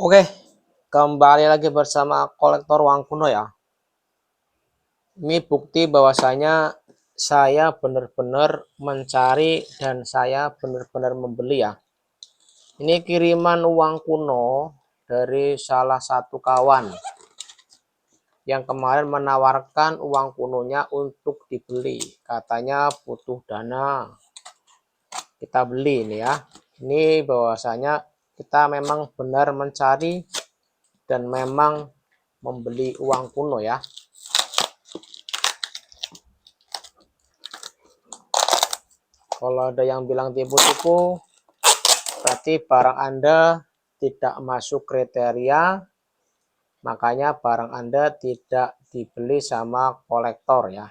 Oke, kembali lagi bersama kolektor uang kuno ya. Ini bukti bahwasanya saya benar-benar mencari dan saya benar-benar membeli ya. Ini kiriman uang kuno dari salah satu kawan yang kemarin menawarkan uang kunonya untuk dibeli. Katanya butuh dana. Kita beli ini ya. Ini bahwasanya kita memang benar mencari dan memang membeli uang kuno ya. Kalau ada yang bilang tipu-tipu, berarti barang Anda tidak masuk kriteria, makanya barang Anda tidak dibeli sama kolektor ya.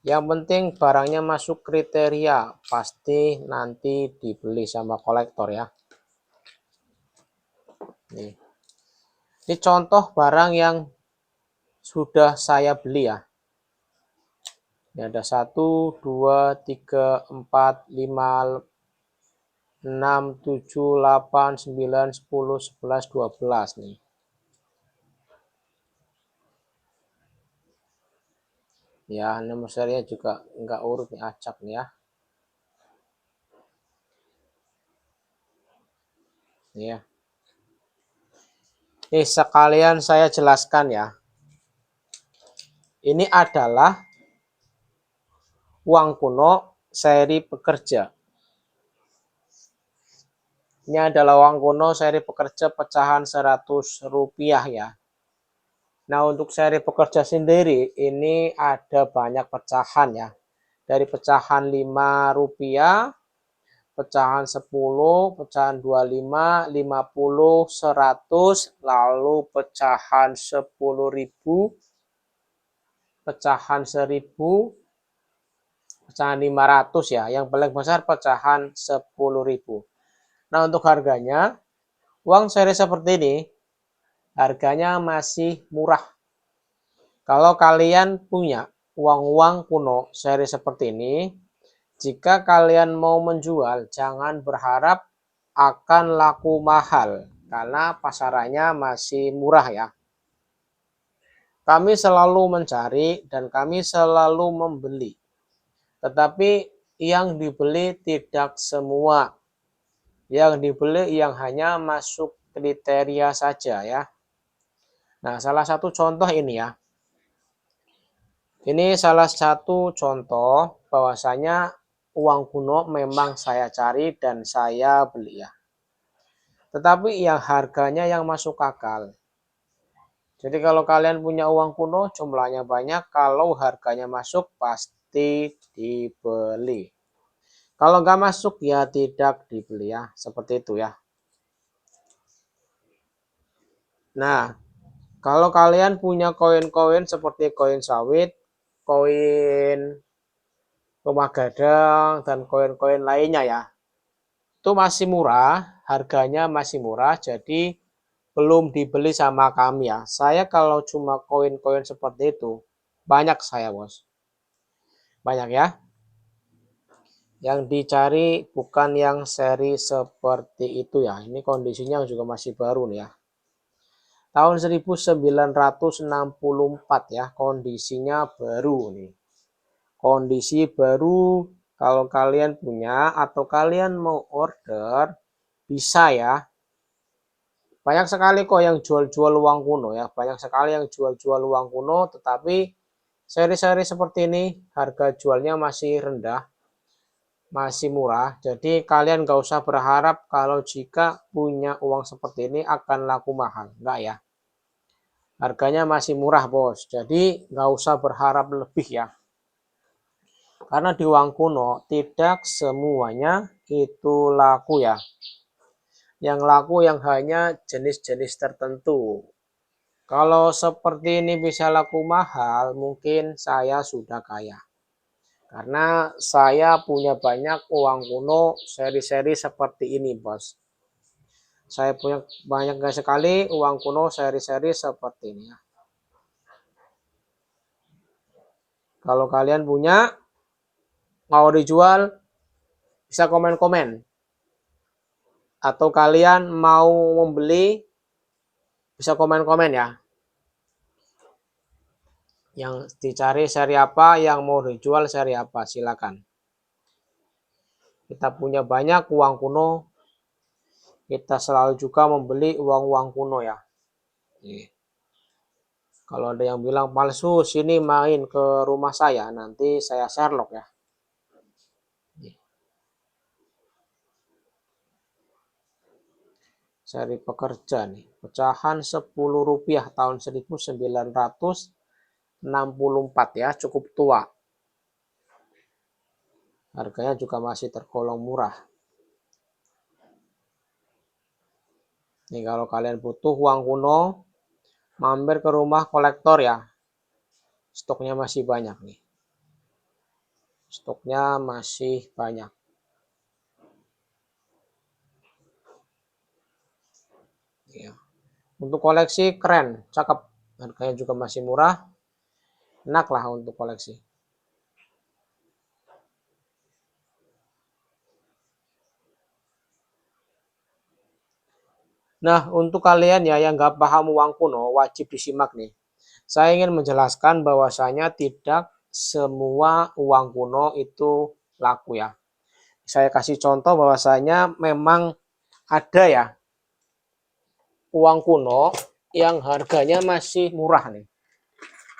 Yang penting barangnya masuk kriteria, pasti nanti dibeli sama kolektor ya. Ini contoh barang yang sudah saya beli ya. Ini ada 1, 2, 3, 4, 5, 6, 7, 8, 9, 10, 11, 12 nih. Ya, nomor serinya juga enggak urut nih, acak nih ya. Ya. Nih sekalian saya jelaskan ya. Ini adalah uang kuno seri pekerja. Ini adalah uang kuno seri pekerja pecahan Rp100 ya. Nah, untuk seri pekerja sendiri ini ada banyak pecahan ya. Dari pecahan Rp5, pecahan 10, pecahan 25, 50, 100, lalu pecahan 10.000, pecahan 1.000, pecahan 500 ya. Yang paling besar pecahan 10.000. Nah, untuk harganya, uang seri seperti ini harganya masih murah. Kalau kalian punya uang-uang kuno seri seperti ini, jika kalian mau menjual, jangan berharap akan laku mahal karena pasarannya masih murah ya. Kami selalu mencari dan kami selalu membeli. Tetapi yang dibeli tidak semua. Yang dibeli yang hanya masuk kriteria saja ya. Nah, salah satu contoh ini ya. Ini salah satu contoh bahwasanya uang kuno memang saya cari dan saya beli ya. Tetapi yang harganya yang masuk akal. Jadi kalau kalian punya uang kuno jumlahnya banyak, kalau harganya masuk pasti dibeli. Kalau nggak masuk ya tidak dibeli ya, seperti itu ya. Nah, kalau kalian punya koin-koin seperti koin sawit, koin rumah gadang, dan koin-koin lainnya ya, itu masih murah, harganya masih murah, jadi belum dibeli sama kami ya. Saya kalau cuma koin-koin seperti itu, banyak saya bos. Banyak ya. Yang dicari bukan yang seri seperti itu ya. Ini kondisinya juga masih baru nih ya. Tahun 1964 ya, kondisinya baru nih. Kondisi baru, kalau kalian punya atau kalian mau order, bisa ya. Banyak sekali kok yang jual-jual uang kuno ya. Banyak sekali yang jual-jual uang kuno, tetapi seri-seri seperti ini harga jualnya masih rendah, masih murah. Jadi kalian nggak usah berharap kalau jika punya uang seperti ini akan laku mahal. Enggak ya. Harganya masih murah bos. Jadi nggak usah berharap lebih ya. Karena di uang kuno tidak semuanya itu laku ya. Yang laku yang hanya jenis-jenis tertentu. Kalau seperti ini bisa laku mahal, mungkin saya sudah kaya. Karena saya punya banyak uang kuno seri-seri seperti ini, bos. Saya punya banyak sekali uang kuno seri-seri seperti ini. Kalau kalian punya, mau dijual, bisa komen-komen. atau kalian mau membeli, bisa komen-komen ya. Yang dicari seri apa, yang mau dijual seri apa, silakan. Kita punya banyak uang kuno, kita selalu juga membeli uang-uang kuno ya. Kalau ada yang bilang palsu, sini main ke rumah saya, nanti saya Sherlock ya. Seri pekerja nih, pecahan Rp10 tahun 1964 ya, cukup tua. Harganya juga masih tergolong murah. Nih kalau kalian butuh uang kuno, mampir ke rumah kolektor ya. Stoknya masih banyak nih. Stoknya masih banyak. Ya. Untuk koleksi keren, cakep. Harganya juga masih murah. Enak lah untuk koleksi. Nah, untuk kalian ya yang nggak paham uang kuno, wajib disimak nih. Saya ingin menjelaskan bahwasanya tidak semua uang kuno itu laku ya. Saya kasih contoh bahwasanya memang ada ya uang kuno yang harganya masih murah nih.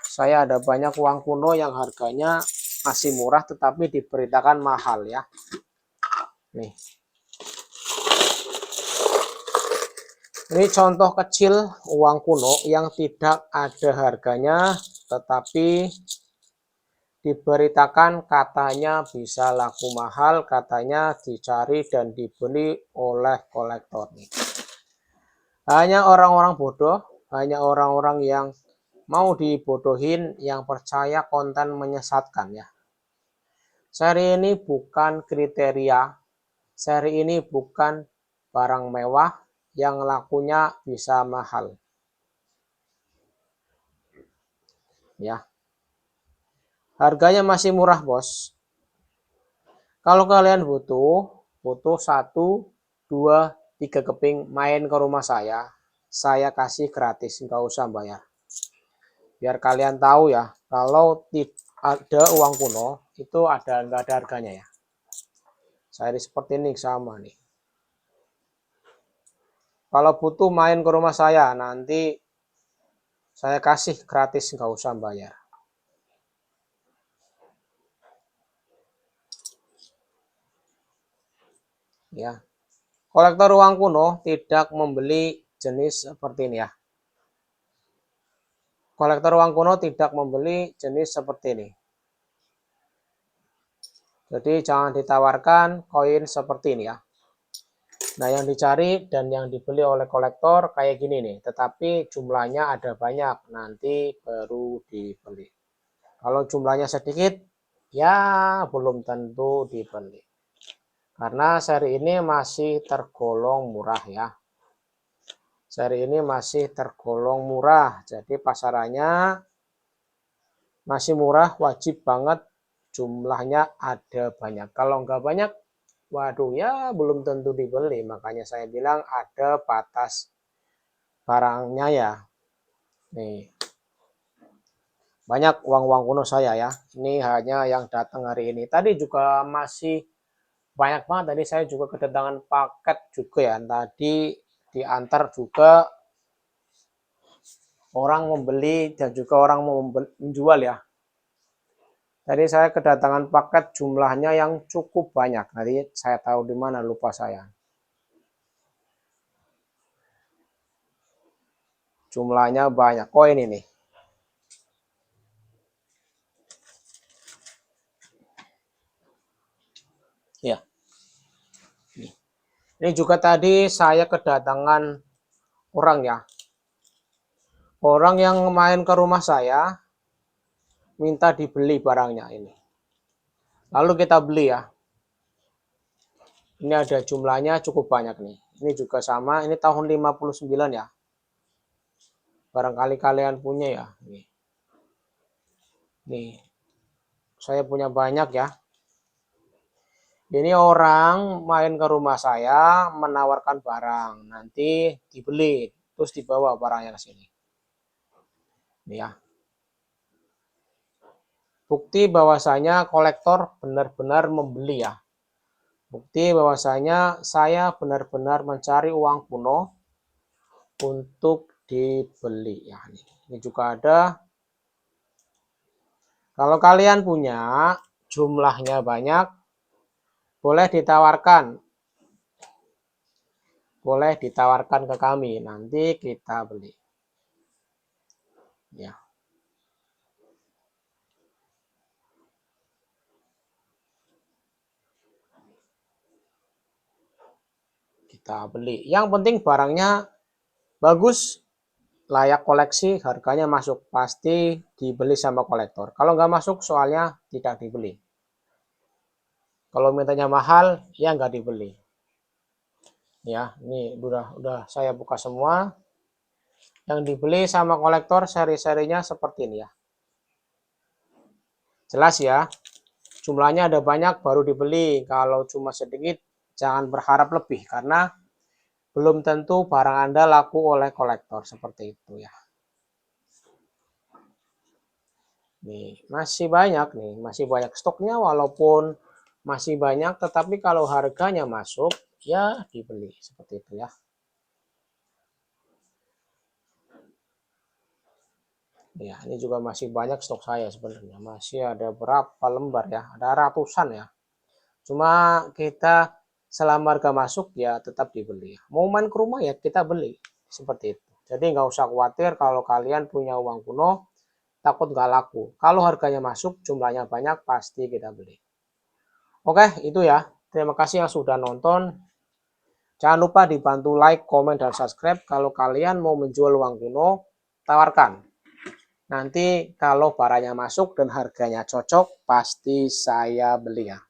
Saya ada banyak uang kuno yang harganya masih murah tetapi diberitakan mahal ya. Nih. Ini contoh kecil uang kuno yang tidak ada harganya tetapi diberitakan katanya bisa laku mahal, katanya dicari dan dibeli oleh kolektor nih. Hanya orang-orang bodoh, hanya orang-orang yang mau dibodohin, yang percaya konten menyesatkan ya. Seri ini bukan kriteria, seri ini bukan barang mewah yang lakunya bisa mahal. Ya. Harganya masih murah, Bos. Kalau kalian butuh 1, 2, 3 keping main ke rumah saya kasih gratis, nggak usah bayar. Biar kalian tahu ya, kalau ada uang kuno itu nggak ada harganya ya. Saya seperti ini sama nih. Kalau butuh main ke rumah saya, nanti saya kasih gratis, nggak usah bayar. Ya, kolektor uang kuno tidak membeli jenis seperti ini ya. Kolektor uang kuno tidak membeli jenis seperti ini. Jadi jangan ditawarkan koin seperti ini ya. Nah yang dicari dan yang dibeli oleh kolektor kayak gini nih. Tetapi jumlahnya ada banyak, nanti baru dibeli. Kalau jumlahnya sedikit, ya belum tentu dibeli. Karena seri ini masih tergolong murah ya. Seri ini masih tergolong murah. Jadi pasarannya masih murah, wajib banget jumlahnya ada banyak. Kalau nggak banyak, waduh ya belum tentu dibeli. Makanya saya bilang ada batas barangnya ya. Nih, banyak uang-uang kuno saya ya. Ini hanya yang datang hari ini. Tadi juga masih banyak banget. Tadi saya juga kedatangan paket juga ya. Tadi diantar juga orang membeli dan juga orang menjual ya. Jadi saya kedatangan paket jumlahnya yang cukup banyak. Tadi saya tahu di mana, lupa saya. Jumlahnya banyak. Koin ini. Ya. Ini juga tadi saya kedatangan orang ya. Orang yang main ke rumah saya minta dibeli barangnya ini. Lalu kita beli ya. Ini ada jumlahnya cukup banyak nih. Ini juga sama, ini tahun 59 ya. Barangkali kalian punya ya. Nih. Saya punya banyak ya. Ini orang main ke rumah saya menawarkan barang, nanti dibeli, terus dibawa barangnya ke sini. Ya. Bukti bahwasanya kolektor benar-benar membeli ya. Bukti bahwasanya saya benar-benar mencari uang kuno untuk dibeli ya. Ini juga ada. Kalau kalian punya jumlahnya banyak, boleh ditawarkan ke kami, nanti kita beli. Ya. Kita beli. Yang penting barangnya bagus, layak koleksi, harganya masuk, pasti dibeli sama kolektor. Kalau nggak masuk, soalnya tidak dibeli. Kalau mintanya mahal, ya nggak dibeli. Ya, ini udah saya buka semua. Yang dibeli sama kolektor seri-serinya seperti ini ya. Jelas ya, jumlahnya ada banyak baru dibeli. Kalau cuma sedikit, jangan berharap lebih karena belum tentu barang Anda laku oleh kolektor seperti itu ya. Nih, masih banyak stoknya walaupun masih banyak, tetapi kalau harganya masuk ya dibeli seperti itu ya. Ya, ini juga masih banyak stok saya sebenarnya. Masih ada berapa lembar ya? Ada ratusan ya. Cuma kita selama harga masuk ya tetap dibeli. Mau main ke rumah ya kita beli seperti itu. Jadi nggak usah khawatir kalau kalian punya uang kuno takut nggak laku. Kalau harganya masuk jumlahnya banyak pasti kita beli. Oke itu ya. Terima kasih yang sudah nonton. Jangan lupa dibantu like, komen, dan subscribe. Kalau kalian mau menjual uang kuno, tawarkan. Nanti kalau barangnya masuk dan harganya cocok, pasti saya beli ya.